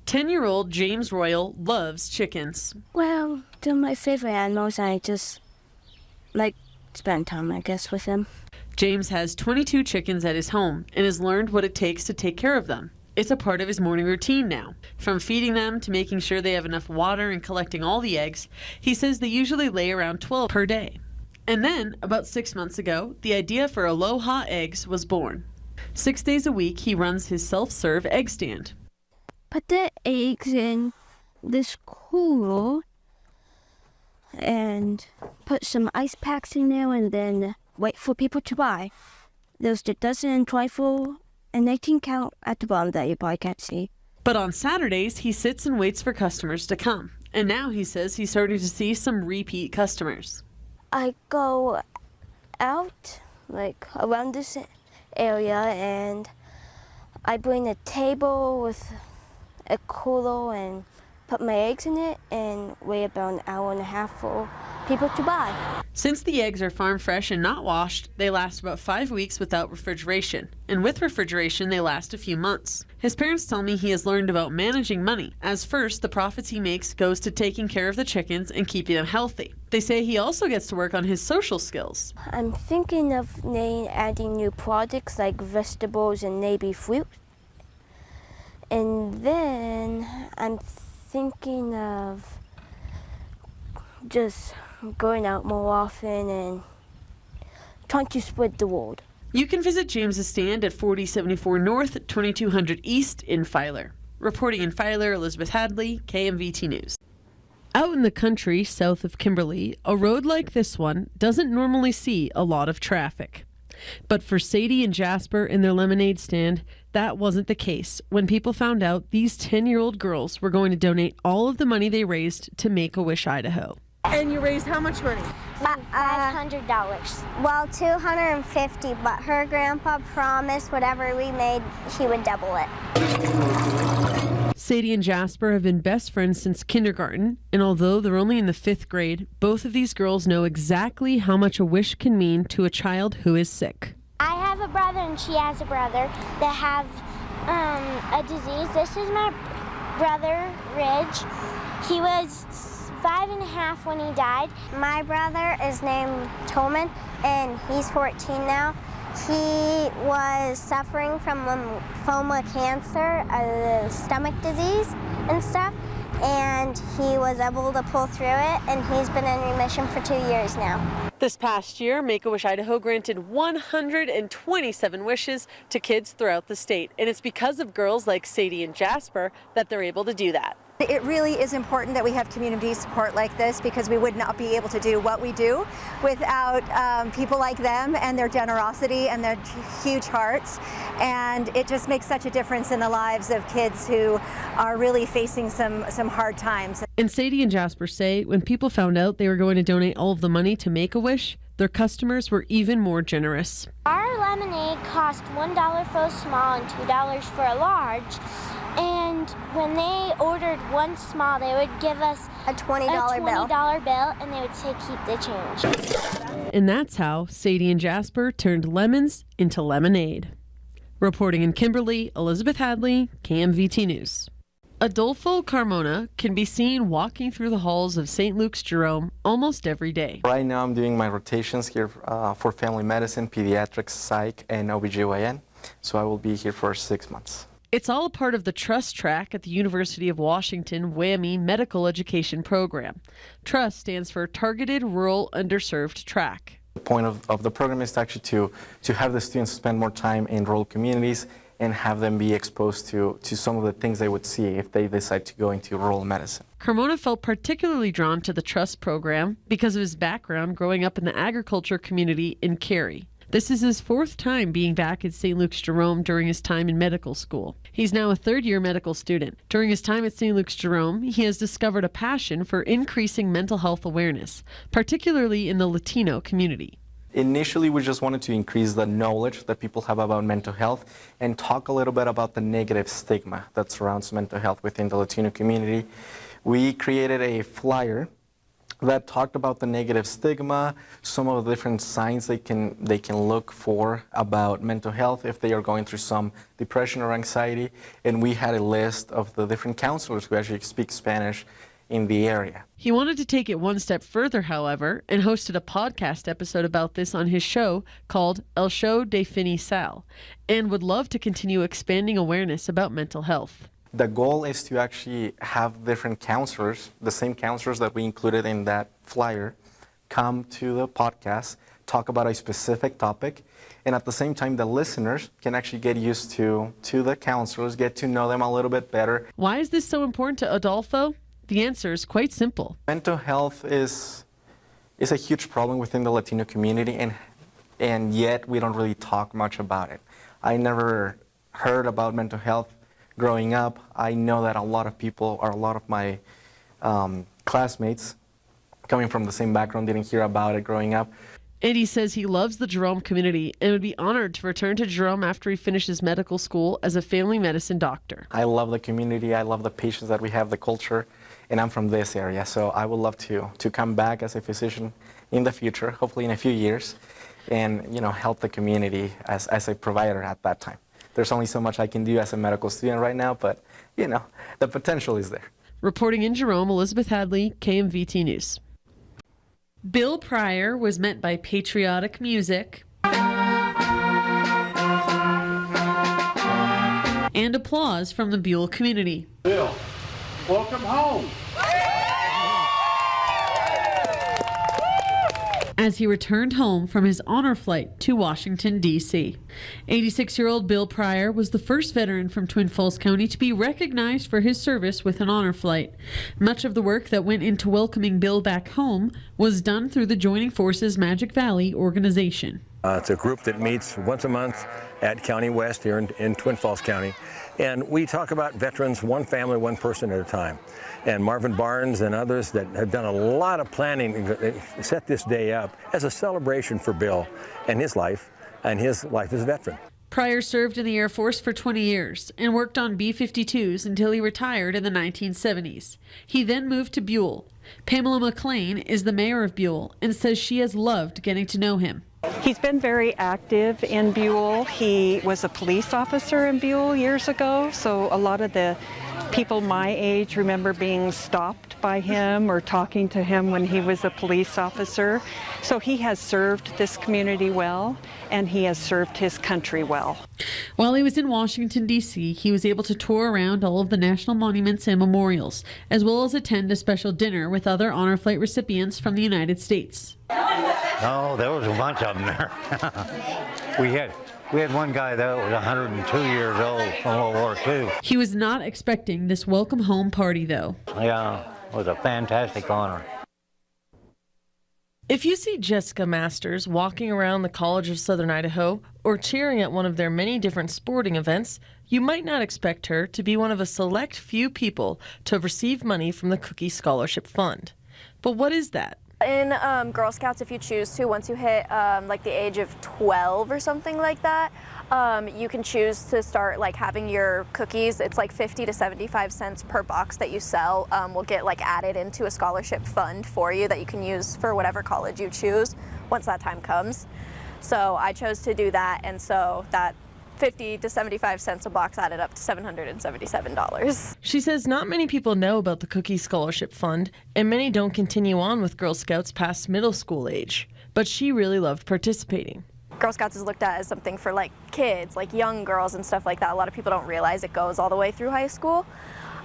10-year-old James Royal loves chickens. Well, they're my favorite animals, and I just like spend time, I guess, with them. James has 22 chickens at his home and has learned what it takes to take care of them. It's a part of his morning routine now. From feeding them to making sure they have enough water and collecting all the eggs, he says they usually lay around 12 per day. And then, about 6 months ago, the idea for Aloha Eggs was born. 6 days a week, he runs his self-serve egg stand. Put the eggs in this cooler and put some ice packs in there and then wait for people to buy. There's the dozen and trifle and 18 count at the bottom that you probably can't see. But on Saturdays, he sits and waits for customers to come. And now he says he's starting to see some repeat customers. I go out, like, around this area, and I bring a table with a cooler and put my eggs in it and wait about an hour and a half for people to buy. Since the eggs are farm fresh and not washed, they last about 5 weeks without refrigeration. And with refrigeration, they last a few months. His parents tell me he has learned about managing money, as first, the profits he makes goes to taking care of the chickens and keeping them healthy. They say he also gets to work on his social skills. I'm thinking of adding new products like vegetables and maybe fruit. And then I'm thinking of just going out more often and trying to spread the word. You can visit James's stand at 4074 North, 2200 East in Filer. Reporting in Filer, Elizabeth Hadley, KMVT News. Out in the country south of Kimberley, a road like this one doesn't normally see a lot of traffic. But for Sadie and Jasper in their lemonade stand, that wasn't the case when people found out these 10-year-old girls were going to donate all of the money they raised to Make-A-Wish Idaho. And you raised how much money? $500. Well, $250, but her grandpa promised whatever we made, he would double it. Sadie and Jasper have been best friends since kindergarten, and although they're only in the 5th grade, both of these girls know exactly how much a wish can mean to a child who is sick. I have a brother and she has a brother that have a disease. This is my brother, Ridge. He was 5 and a half when he died. My brother is named Tolman, and he's 14 now. He was suffering from lymphoma cancer, a stomach disease and stuff, and he was able to pull through it, and he's been in remission for 2 years now. This past year, Make-A-Wish Idaho granted 127 wishes to kids throughout the state, and it's because of girls like Sadie and Jasper that they're able to do that. It really is important that we have community support like this, because we would not be able to do what we do without people like them and their generosity and their huge hearts. And it just makes such a difference in the lives of kids who are really facing some hard times. And Sadie and Jasper say when people found out they were going to donate all of the money to Make-A-Wish, their customers were even more generous. Our lemonade cost $1 for a small and $2 for a large. And when they ordered one small, they would give us a $20 bill, and they would say, keep the change. And that's how Sadie and Jasper turned lemons into lemonade. Reporting in Kimberley, Elizabeth Hadley, KMVT News. Adolfo Carmona can be seen walking through the halls of St. Luke's Jerome almost every day. Right now I'm doing my rotations here for family medicine, pediatrics, psych, and OBGYN. So I will be here for 6 months. It's all a part of the TRUST track at the University of Washington WWAMI Medical Education Program. TRUST stands for Targeted Rural Underserved Track. The point of the program is actually to have the students spend more time in rural communities and have them be exposed to some of the things they would see if they decide to go into rural medicine. Carmona felt particularly drawn to the TRUST program because of his background growing up in the agriculture community in Cary. This is his 4th time being back at St. Luke's Jerome during his time in medical school. He's now a 3rd-year medical student. During his time at St. Luke's Jerome, he has discovered a passion for increasing mental health awareness, particularly in the Latino community. Initially, we just wanted to increase the knowledge that people have about mental health and talk a little bit about the negative stigma that surrounds mental health within the Latino community. We created a flyer that talked about the negative stigma, some of the different signs they can look for about mental health if they are going through some depression or anxiety. And we had a list of the different counselors who actually speak Spanish in the area. He wanted to take it one step further, however, and hosted a podcast episode about this on his show called El Show de Fini Sal, and would love to continue expanding awareness about mental health. The goal is to actually have different counselors, the same counselors that we included in that flyer, come to the podcast, talk about a specific topic, and at the same time, the listeners can actually get used to the counselors, get to know them a little bit better. Why is this so important to Adolfo? The answer is quite simple. Mental health is a huge problem within the Latino community, and yet we don't really talk much about it. I never heard about mental health growing up. I know that a lot of people, or a lot of my classmates coming from the same background, didn't hear about it growing up. And he says he loves the Jerome community and would be honored to return to Jerome after he finishes medical school as a family medicine doctor. I love the community, I love the patients that we have, the culture, and I'm from this area, so I would love to come back as a physician in the future, hopefully in a few years, and help the community as a provider at that time. There's only so much I can do as a medical student right now, but the potential is there. Reporting in Jerome, Elizabeth Hadley, KMVT News. Bill Pryor was met by patriotic music and applause from the Buell community. Bill, welcome home. As he returned home from his honor flight to Washington, D.C. 86-year-old Bill Pryor was the first veteran from Twin Falls County to be recognized for his service with an honor flight. Much of the work that went into welcoming Bill back home was done through the Joining Forces Magic Valley organization. It's a group that meets once a month at County West here in Twin Falls County. And we talk about veterans, one family, one person at a time. And Marvin Barnes and others that have done a lot of planning set this day up as a celebration for Bill and his life as a veteran. Pryor served in the Air Force for 20 years and worked on B-52s until he retired in the 1970s. He then moved to Buell. Pamela McLean is the mayor of Buell and says she has loved getting to know him. He's been very active in Buell. He was a police officer in Buell years ago, so a lot of the people my age remember being stopped by him or talking to him when he was a police officer. So he has served this community well, and he has served his country well. While he was in Washington, D.C., he was able to tour around all of the national monuments and memorials, as well as attend a special dinner with other honor flight recipients from the United States. Oh, there was a bunch of them there. We had one guy that was 102 years old from World War II. He was not expecting this welcome home party, though. Yeah, it was a fantastic honor. If you see Jessica Masters walking around the College of Southern Idaho or cheering at one of their many different sporting events, you might not expect her to be one of a select few people to have received money from the Cookie Scholarship Fund. But what is that? In Girl Scouts, if you choose to, once you hit like the age of 12 or something like that, you can choose to start like having your cookies. It's like 50 to 75 cents per box that you sell will get like added into a scholarship fund for you that you can use for whatever college you choose once that time comes. So I chose to do that, and so that 50 to 75 cents a box added up to $777. She says not many people know about the Cookie Scholarship Fund, and many don't continue on with Girl Scouts past middle school age. But she really loved participating. Girl Scouts is looked at as something for like kids, like young girls and stuff like that. A lot of people don't realize it goes all the way through high school.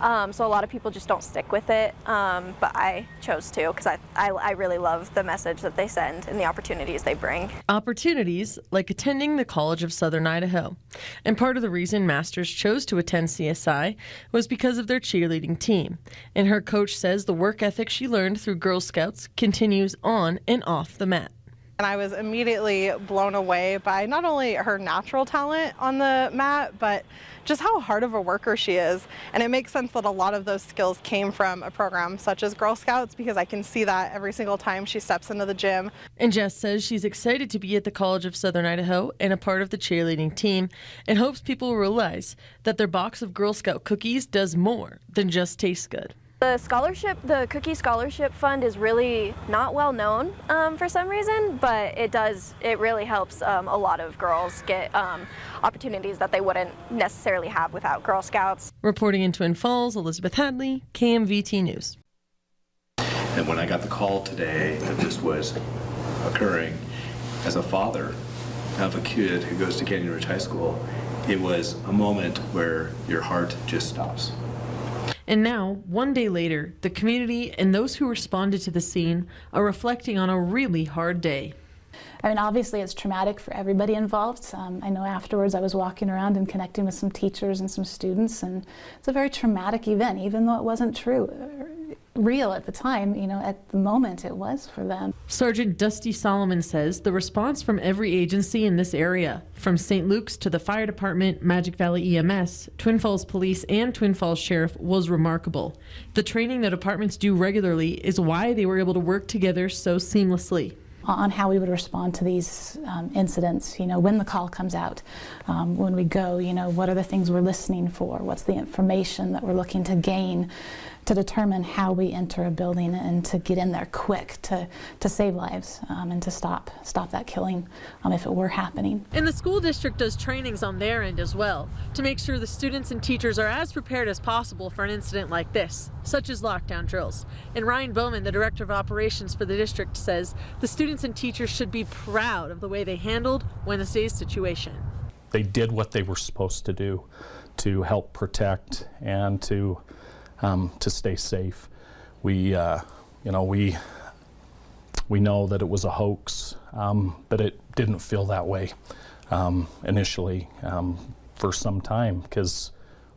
So a lot of people just don't stick with it, but I chose to because I really love the message that they send and the opportunities they bring. Opportunities like attending the College of Southern Idaho. And part of the reason Masters chose to attend CSI was because of their cheerleading team. And her coach says the work ethic she learned through Girl Scouts continues on and off the mat. And I was immediately blown away by not only her natural talent on the mat, but just how hard of a worker she is. And it makes sense that a lot of those skills came from a program such as Girl Scouts, because I can see that every single time she steps into the gym. And Jess says she's excited to be at the College of Southern Idaho and a part of the cheerleading team, and hopes people will realize that their box of Girl Scout cookies does more than just taste good. The Cookie Scholarship Fund is really not well known for some reason, but it really helps a lot of girls get opportunities that they wouldn't necessarily have without Girl Scouts. Reporting in Twin Falls, Elizabeth Hadley, KMVT News. And when I got the call today that this was occurring, as a father of a kid who goes to Canyon Ridge High School, it was a moment where your heart just stops. And now, one day later, the community and those who responded to the scene are reflecting on a really hard day. I mean, obviously it's traumatic for everybody involved. I know afterwards I was walking around and connecting with some teachers and some students, and it's a very traumatic event, even though it wasn't real at the time. You know, at the moment it was for them. Sergeant Dusty Solomon says the response from every agency in this area, from St. Luke's to the fire department, Magic Valley EMS, Twin Falls Police, and Twin Falls Sheriff, was remarkable. The training the departments do regularly is why they were able to work together so seamlessly. On how we would respond to these incidents, you know, when the call comes out, when we go, you know, what are the things we're listening for, what's the information that we're looking to gain to determine how we enter a building and to get in there quick to save lives and to stop that killing if it were happening. And the school district does trainings on their end as well to make sure the students and teachers are as prepared as possible for an incident like this, such as lockdown drills. And Ryan Bowman, the director of operations for the district, says the students and teachers should be proud of the way they handled Wednesday's situation. They did what they were supposed to do to help protect and to stay safe. We know that it was a hoax, but it didn't feel that way initially for some time because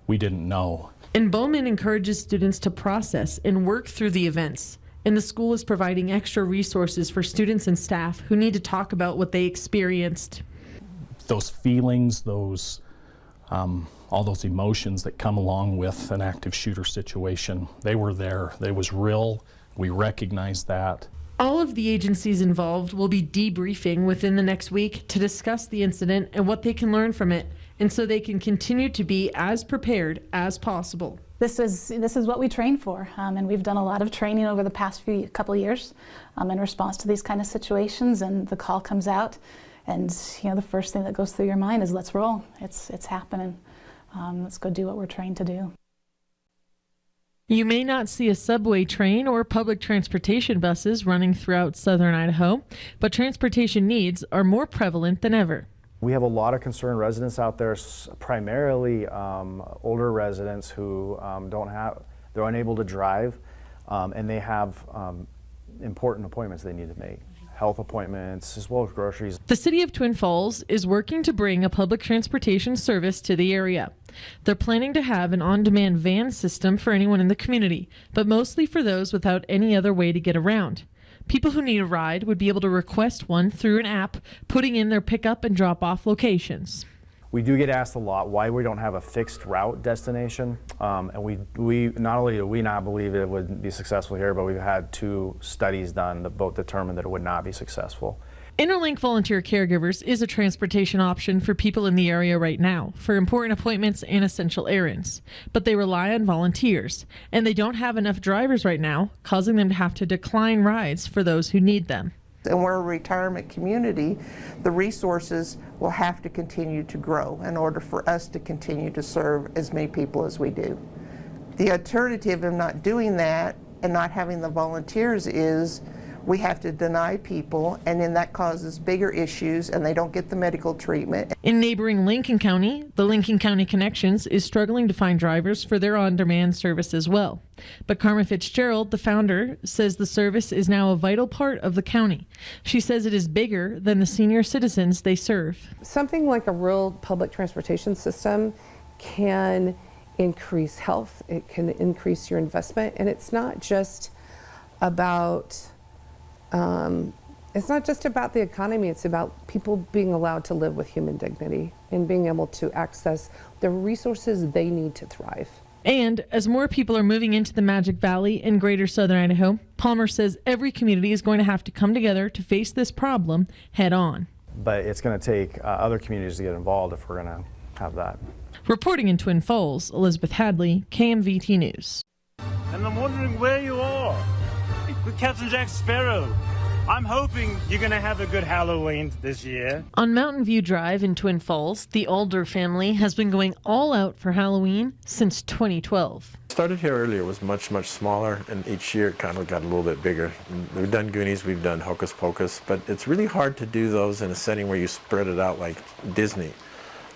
we didn't know. And Bowman encourages students to process and work through the events. And the school is providing extra resources for students and staff who need to talk about what they experienced. Those feelings, all those emotions that come along with an active shooter situation, they were there. They was real. We recognized that. All of the agencies involved will be debriefing within the next week to discuss the incident and what they can learn from it, and so they can continue to be as prepared as possible. This is what we train for, and we've done a lot of training over the past couple of years in response to these kind of situations, and the call comes out, and you know, the first thing that goes through your mind is let's roll. It's happening. Let's go do what we're trained to do. You may not see a subway train or public transportation buses running throughout southern Idaho, but transportation needs are more prevalent than ever. We have a lot of concerned residents out there, primarily older residents who they're unable to drive, and they have important appointments they need to make. Health appointments as well as groceries. The city of Twin Falls is working to bring a public transportation service to the area. They're planning to have an on-demand van system for anyone in the community, but mostly for those without any other way to get around. People who need a ride would be able to request one through an app, putting in their pickup and drop-off locations. We do get asked a lot why we don't have a fixed route destination, and we not only do we not believe it would be successful here, but we've had 2 studies done that both determined that it would not be successful. Interlink Volunteer Caregivers is a transportation option for people in the area right now for important appointments and essential errands, but they rely on volunteers, and they don't have enough drivers right now, causing them to have to decline rides for those who need them. And we're a retirement community, the resources will have to continue to grow in order for us to continue to serve as many people as we do. The alternative of not doing that and not having the volunteers is we have to deny people, and then that causes bigger issues and they don't get the medical treatment. In neighboring Lincoln County, the Lincoln County Connections is struggling to find drivers for their on-demand service as well. But Karma Fitzgerald, the founder, says the service is now a vital part of the county. She says it is bigger than the senior citizens they serve. Something like a rural public transportation system can increase health, it can increase your investment, and it's not just about the economy, it's about people being allowed to live with human dignity and being able to access the resources they need to thrive. And as more people are moving into the Magic Valley in greater southern Idaho, Palmer says every community is going to have to come together to face this problem head on. But it's going to take other communities to get involved if we're going to have that. Reporting in Twin Falls, Elizabeth Hadley, KMVT News. and I'm wondering where you are. With Captain Jack Sparrow. I'm hoping you're going to have a good Halloween this year. On Mountain View Drive in Twin Falls, the Alder family has been going all out for Halloween since 2012. Started here earlier, it was much smaller, and each year it kind of got a little bit bigger. We've done Goonies, we've done Hocus Pocus, but it's really hard to do those in a setting where you spread it out like Disney.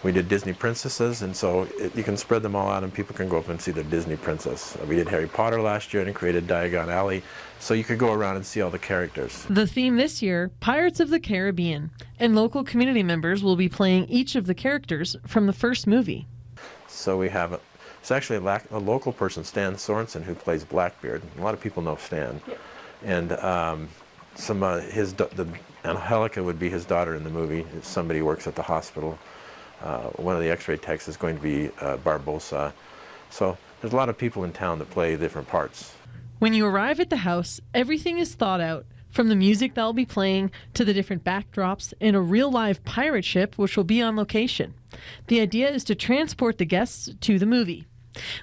We did Disney princesses, and so you can spread them all out and people can go up and see the Disney princess. We did Harry Potter last year and created Diagon Alley, so you could go around and see all the characters. The theme this year, Pirates of the Caribbean, and local community members will be playing each of the characters from the first movie. So we have, it's actually a local person, Stan Sorensen, who plays Blackbeard. A lot of people know Stan. Yeah. And Angelica would be his daughter in the movie. Somebody works at the hospital. One of the x-ray techs is going to be Barbosa. So there's a lot of people in town that play different parts. When you arrive at the house, everything is thought out, from the music they'll be playing to the different backdrops and a real live pirate ship which will be on location. The idea is to transport the guests to the movie.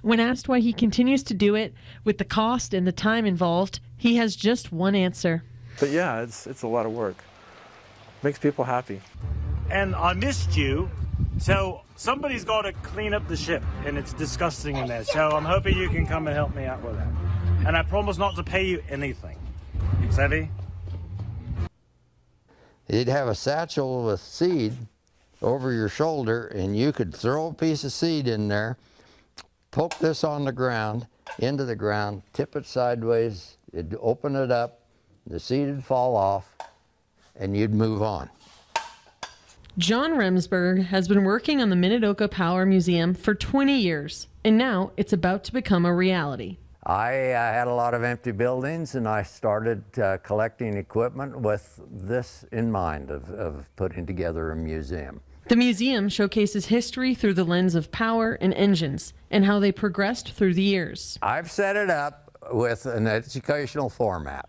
When asked why he continues to do it, with the cost and the time involved, he has just one answer. But yeah, it's a lot of work. Makes people happy. And I missed you. So somebody's got to clean up the ship, and it's disgusting in there. So I'm hoping you can come and help me out with that. And I promise not to pay you anything. Savvy? You'd have a satchel with seed over your shoulder, and you could throw a piece of seed in there, poke this on the ground, into the ground, tip it sideways, it'd open it up, the seed would fall off, and you'd move on. John Remsburg has been working on the Minidoka Power Museum for 20 years, and now it's about to become a reality. I had a lot of empty buildings, and I started collecting equipment with this in mind of putting together a museum. The museum showcases history through the lens of power and engines and how they progressed through the years. I've set it up with an educational format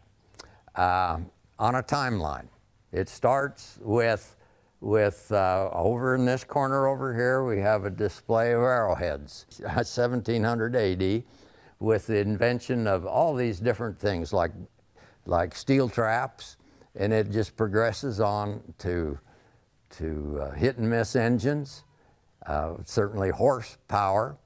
on a timeline. It starts with over in this corner over here, we have a display of arrowheads, 1700 AD, with the invention of all these different things like steel traps, and it just progresses on to hit and miss engines, certainly horsepower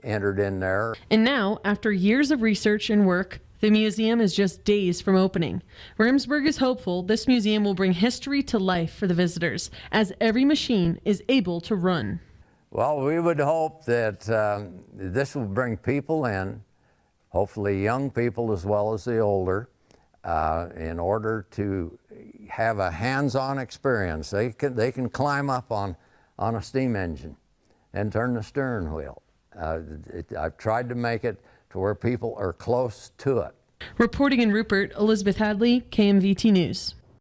entered in there. And now, after years of research and work, the museum is just days from opening. Remsburg is hopeful this museum will bring history to life for the visitors, as every machine is able to run. Well, we would hope that this will bring people in, hopefully young people as well as the older, in order to have a hands-on experience. They can climb up on a steam engine and turn the steering wheel. I've tried to make it to where people are close to it. Reporting in Rupert, Elizabeth Hadley, KMVT News.